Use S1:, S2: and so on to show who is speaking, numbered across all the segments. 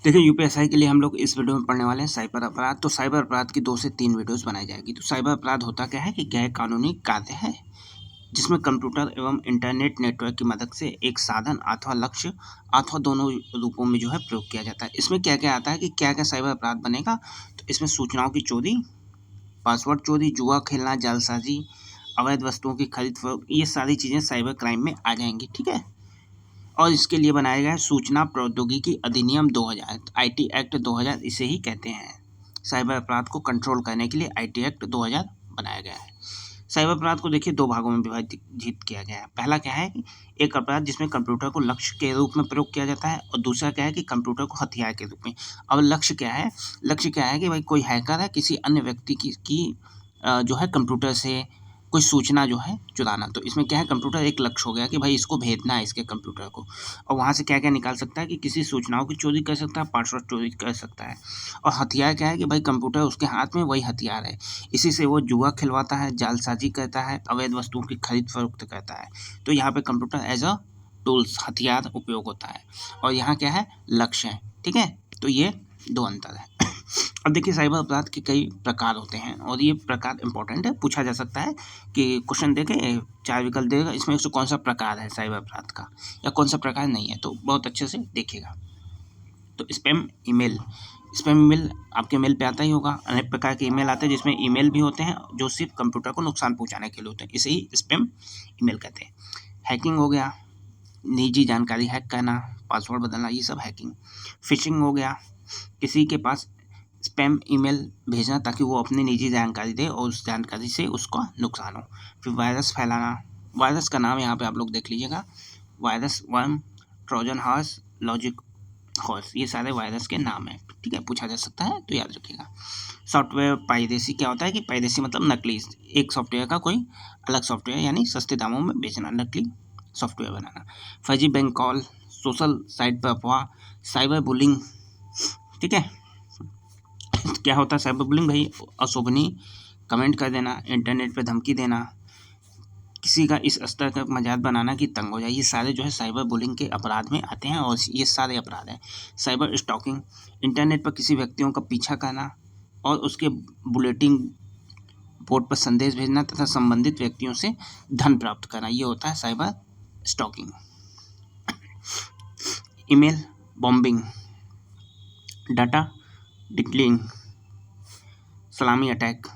S1: देखिए यूपीएसआई के लिए हम लोग इस वीडियो में पढ़ने वाले हैं साइबर अपराध। तो साइबर अपराध की 2 से 3 वीडियोस बनाई जाएगी। तो साइबर अपराध होता क्या है कि गैर कानूनी कार्य है जिसमें कंप्यूटर एवं इंटरनेट नेटवर्क की मदद से एक साधन अथवा लक्ष्य अथवा दोनों रूपों में जो है प्रयोग किया जाता है। इसमें क्या क्या आता है कि क्या क्या साइबर अपराध बनेगा। तो इसमें सूचनाओं की चोरी, पासवर्ड चोरी, जुआ खेलना, जालसाजी, अवैध वस्तुओं की खरीद फरोख्त, ये सारी चीज़ें साइबर क्राइम में आ जाएंगी। ठीक है। और इसके लिए बनाया गया है सूचना प्रौद्योगिकी अधिनियम 2000, आईटी एक्ट 2000 इसे ही कहते हैं। साइबर अपराध को कंट्रोल करने के लिए आईटी एक्ट 2000 बनाया गया है। साइबर अपराध को देखिए 2 भागों में विभाजित किया गया है। पहला क्या है कि एक अपराध जिसमें कंप्यूटर को लक्ष्य के रूप में प्रयोग किया जाता है, और दूसरा क्या है कि कंप्यूटर को हथियार के रूप में। अब लक्ष्य क्या है? लक्ष्य क्या है कि भाई कोई हैकर है किसी अन्य व्यक्ति की जो है कंप्यूटर से कोई सूचना जो है चुराना। तो इसमें क्या है, कंप्यूटर एक लक्ष्य हो गया कि भाई इसको भेजना है इसके कंप्यूटर को, और वहाँ से क्या क्या निकाल सकता है कि किसी सूचनाओं की चोरी कर सकता है, पासवर्ड चोरी कर सकता है। और हथियार क्या है कि भाई कंप्यूटर उसके हाथ में वही हथियार है, इसी से वो जुआ खिलवाता है, जालसाजी करता है, अवैध वस्तुओं की खरीद फरोख्त करता है। तो यहाँ पे कंप्यूटर एज अ टूल्स, हथियार उपयोग होता है, और यहाँ क्या है, लक्ष्य है। ठीक है। तो ये 2 अंतर है। अब देखिए साइबर अपराध के कई प्रकार होते हैं, और ये प्रकार इंपॉर्टेंट है, पूछा जा सकता है कि क्वेश्चन देके 4 विकल्प देगा, इसमें से कौन सा प्रकार है साइबर अपराध का या कौन सा प्रकार नहीं है। तो बहुत अच्छे से देखिएगा। तो स्पैम ईमेल, स्पैम ईमेल आपके मेल पे आता ही होगा। अनेक प्रकार के ईमेल आते हैं जिसमें ईमेल भी होते हैं जो सिर्फ कंप्यूटर को नुकसान पहुंचाने के लिए होते हैं, इसे ही स्पैम ईमेल कहते हैं। हैकिंग हो गया, निजी जानकारी हैक करना, पासवर्ड बदलना, ये सब हैकिंग। फिशिंग हो गया, किसी के पास स्पैम ईमेल भेजना ताकि वो अपनी निजी जानकारी दे और उस जानकारी से उसका नुकसान हो। फिर वायरस फैलाना, वायरस का नाम यहाँ पे आप लोग देख लीजिएगा, virus, worm, Trojan horse, logic horse, ये सारे वायरस के नाम हैं। ठीक है, पूछा जा सकता है तो याद रखिएगा। सॉफ्टवेयर पायरेसी क्या होता है कि पायरेसी मतलब नकली, एक सॉफ्टवेयर का कोई अलग सॉफ्टवेयर यानी सस्ते दामों में बेचना, नकली सॉफ्टवेयर बनाना। फर्जी बैंक कॉल, सोशल साइट पर अफवाह, साइबर बुलिंग। ठीक है। क्या होता है साइबर बुलिंग? भाई अशोभनीय कमेंट कर देना, इंटरनेट पे धमकी देना, किसी का इस स्तर का मजाक बनाना कि तंग हो जाए, ये सारे जो है साइबर बुलिंग के अपराध में आते हैं, और ये सारे अपराध हैं। साइबर स्टॉकिंग, इंटरनेट पर किसी व्यक्तियों का पीछा करना और उसके बुलेटिन बोर्ड पर संदेश भेजना तथा संबंधित व्यक्तियों से धन प्राप्त करना, ये होता है cyber stalking. Email bombing, data diddling, salami attack.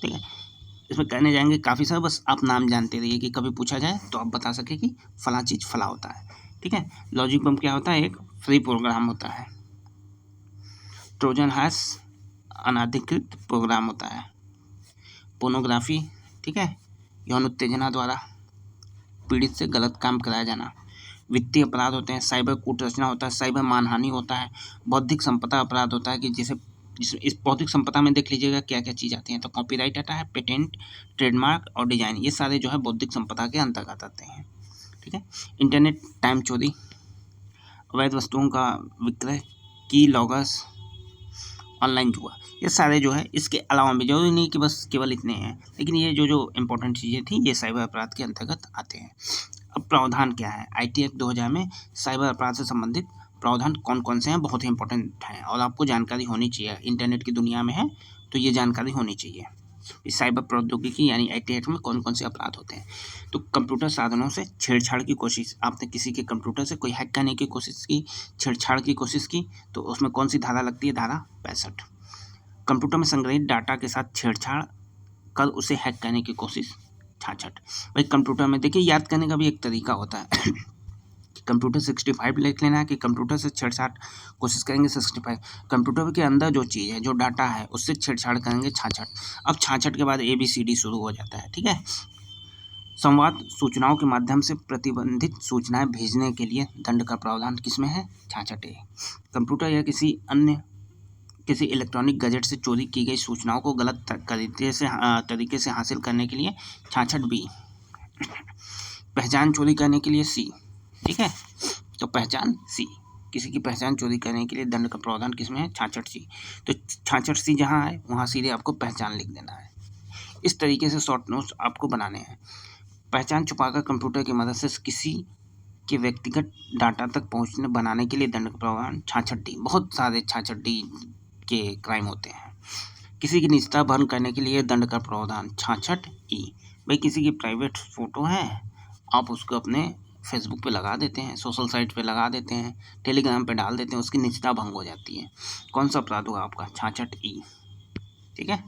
S1: ठीक है। इसमें कहने जाएंगे काफ़ी सारे, बस आप नाम जानते रहिए कि कभी पूछा जाए तो आप बता सके कि फला चीज़ फला होता है। ठीक है। लॉजिक बम क्या होता है? एक फ्री प्रोग्राम होता है। ट्रोजन हॉर्स अनाधिकृत प्रोग्राम होता है। पोर्नोग्राफी, ठीक है, यौन उत्तेजना द्वारा पीड़ित से गलत काम कराया जाना। वित्तीय अपराध होते हैं, साइबर कूट रचना होता है, साइबर मानहानि होता है, बौद्धिक संपदा अपराध होता है कि जैसे इस बौद्धिक संपदा में देख लीजिएगा क्या क्या चीज़ आती है। तो कॉपीराइट आता है, पेटेंट, ट्रेडमार्क और डिजाइन, ये सारे जो है बौद्धिक संपदा के अंतर्गत आते हैं। ठीक है। इंटरनेट टाइम चोरी, अवैध वस्तुओं का विक्रय, की लॉगर्स, ऑनलाइन जुआ, ये सारे जो है, इसके अलावा भी जरूरी नहीं कि बस केवल इतने हैं, लेकिन ये जो जो इम्पोर्टेंट चीज़ें थी ये साइबर अपराध के अंतर्गत आते हैं। अब प्रावधान क्या है? आईटी एक्ट 2000 में साइबर अपराध से संबंधित प्रावधान कौन कौन से हैं, बहुत ही इंपॉर्टेंट हैं और आपको जानकारी होनी चाहिए। इंटरनेट की दुनिया में है तो ये जानकारी होनी चाहिए। इस साइबर प्रौद्योगिकी यानी आईटी एक्ट में कौन कौन से अपराध होते हैं। तो कंप्यूटर साधनों से छेड़छाड़ की कोशिश, आपने किसी के कंप्यूटर से कोई हैक करने की कोशिश की, छेड़छाड़ की कोशिश की, तो उसमें कौन सी धारा लगती है? धारा 65। कंप्यूटर में संग्रहित डाटा के साथ छेड़छाड़ कर उसे हैक करने की कोशिश, 66। भाई कंप्यूटर में देखिए याद करने का भी एक तरीका होता है कि कंप्यूटर 65 लिख लेना है कि कंप्यूटर से छेड़छाड़ कोशिश करेंगे 65, कंप्यूटर के अंदर जो चीज़ है, जो डाटा है, उससे छेड़छाड़ करेंगे 66। अब 66 के बाद ABCD शुरू हो जाता है। ठीक है। संवाद सूचनाओं के माध्यम से प्रतिबंधित सूचनाएं भेजने के लिए दंड का प्रावधान किसमें है? 66A। कंप्यूटर या किसी इलेक्ट्रॉनिक गैजेट से चोरी की गई सूचनाओं को गलत तरीके से हासिल करने के लिए 66B। पहचान चोरी करने के लिए C। ठीक है। तो पहचान C, किसी की पहचान चोरी करने के लिए दंड का प्रावधान किसमें है? 66C। तो 66C जहाँ है वहाँ सीधे आपको पहचान लिख देना है। इस तरीके से शॉर्ट नोट्स आपको बनाने हैं। पहचान छुपाकर कंप्यूटर की मदद से किसी के व्यक्तिगत डाटा तक पहुंचने बनाने के लिए दंड का प्रावधान 66D। बहुत सारे 66D के क्राइम होते हैं। किसी की निजता भंग करने के लिए दंड का प्रावधान 66E। भाई किसी की प्राइवेट फोटो है, आप उसको अपने फेसबुक पे लगा देते हैं, सोशल साइट पे लगा देते हैं, टेलीग्राम पे डाल देते हैं, उसकी निजता भंग हो जाती है। कौन सा अपराध होगा आपका? 66E। ठीक है।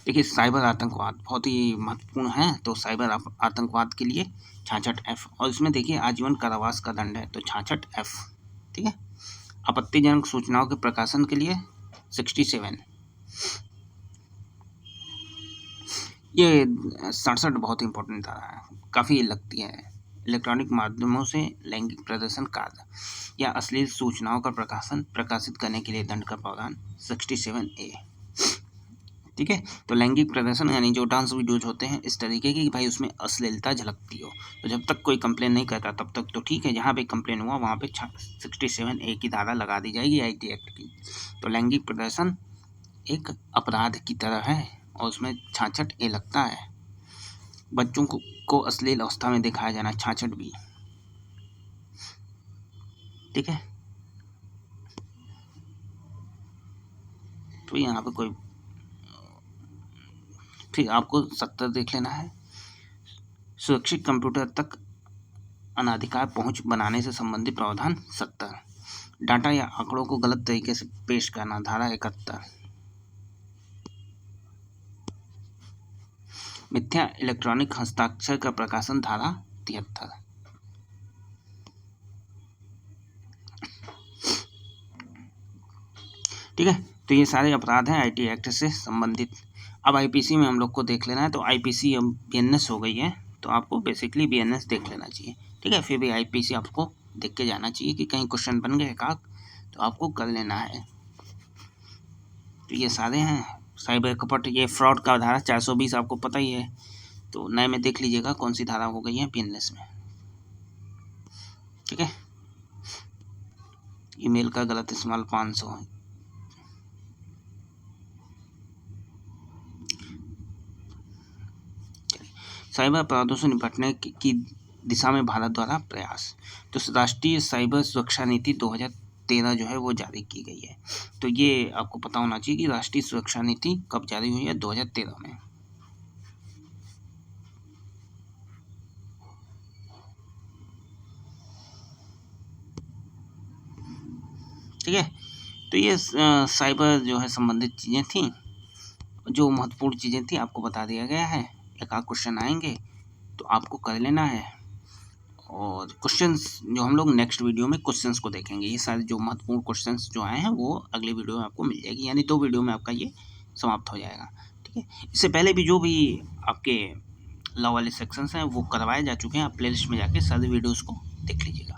S1: देखिए साइबर आतंकवाद बहुत ही महत्वपूर्ण है, तो साइबर आतंकवाद के लिए 66F, और इसमें देखिए आजीवन कारावास का दंड है, तो 66F। ठीक है। आपत्तिजनक सूचनाओं के प्रकाशन के लिए 67। ये 67 बहुत इंपॉर्टेंट धारा है, काफ़ी लगती है। इलेक्ट्रॉनिक माध्यमों से लैंगिक प्रदर्शन कार्य या अश्लील सूचनाओं का प्रकाशित करने के लिए दंड का प्रावधान 67A। ठीक है। तो लैंगिक प्रदर्शन यानी जो डांस वीडियोज होते हैं इस तरीके की भाई उसमें अश्लीलता झलकती हो, तो जब तक कोई कंप्लेन नहीं करता तब तक तो ठीक है, जहाँ पे कंप्लेन हुआ वहाँ पे 67A की धारा लगा दी जाएगी IT एक्ट की। तो लैंगिक प्रदर्शन एक अपराध की तरह है और उसमें 66A लगता है। बच्चों को अश्लील अवस्था में दिखाया जाना 66B। ठीक है। तो यहाँ पे कोई फिर आपको 70 देख लेना है। सुरक्षित कंप्यूटर तक अनाधिकार पहुंच बनाने से संबंधित प्रावधान 70। डाटा या आंकड़ों को गलत तरीके से पेश करना धारा 71। मिथ्या इलेक्ट्रॉनिक हस्ताक्षर का प्रकाशन धारा 73। ठीक है। तो ये सारे अपराध हैं IT एक्ट से संबंधित। अब IPC में हम लोग को देख लेना है, तो IPC अब BNS हो गई है, तो आपको बेसिकली BNS देख लेना चाहिए। ठीक है। फिर भी IPC आपको देख के जाना चाहिए कि कहीं क्वेश्चन बन गए का, तो आपको कर लेना है। तो ये सारे हैं साइबर कपट, ये फ्रॉड का धारा 420 आपको पता ही है, तो नए में देख लीजिएगा कौन सी धारा हो गई है BNS में। ठीक है। ईमेल का गलत इस्तेमाल 500। साइबर अपराधों से निपटने की दिशा में भारत द्वारा प्रयास। तो राष्ट्रीय साइबर सुरक्षा नीति 2013 जो है वो जारी की गई है। तो ये आपको पता होना चाहिए कि राष्ट्रीय सुरक्षा नीति कब जारी हुई है? 2013 में। ठीक है। तो ये साइबर जो है संबंधित चीज़ें थी, जो महत्वपूर्ण चीज़ें थी आपको बता दिया गया है। एक आध क्वेश्चन आएंगे तो आपको कर लेना है, और क्वेश्चंस जो हम लोग नेक्स्ट वीडियो में क्वेश्चंस को देखेंगे। ये सारे जो महत्वपूर्ण क्वेश्चंस जो आए हैं वो अगले वीडियो में आपको मिल जाएगी, यानी 2 वीडियो में आपका ये समाप्त हो जाएगा। ठीक है। इससे पहले भी जो भी आपके लॉ वाले सेक्शंस हैं वो करवाए जा चुके हैं, आप प्लेलिस्ट में जाके सारे वीडियोज़ को देख लीजिएगा।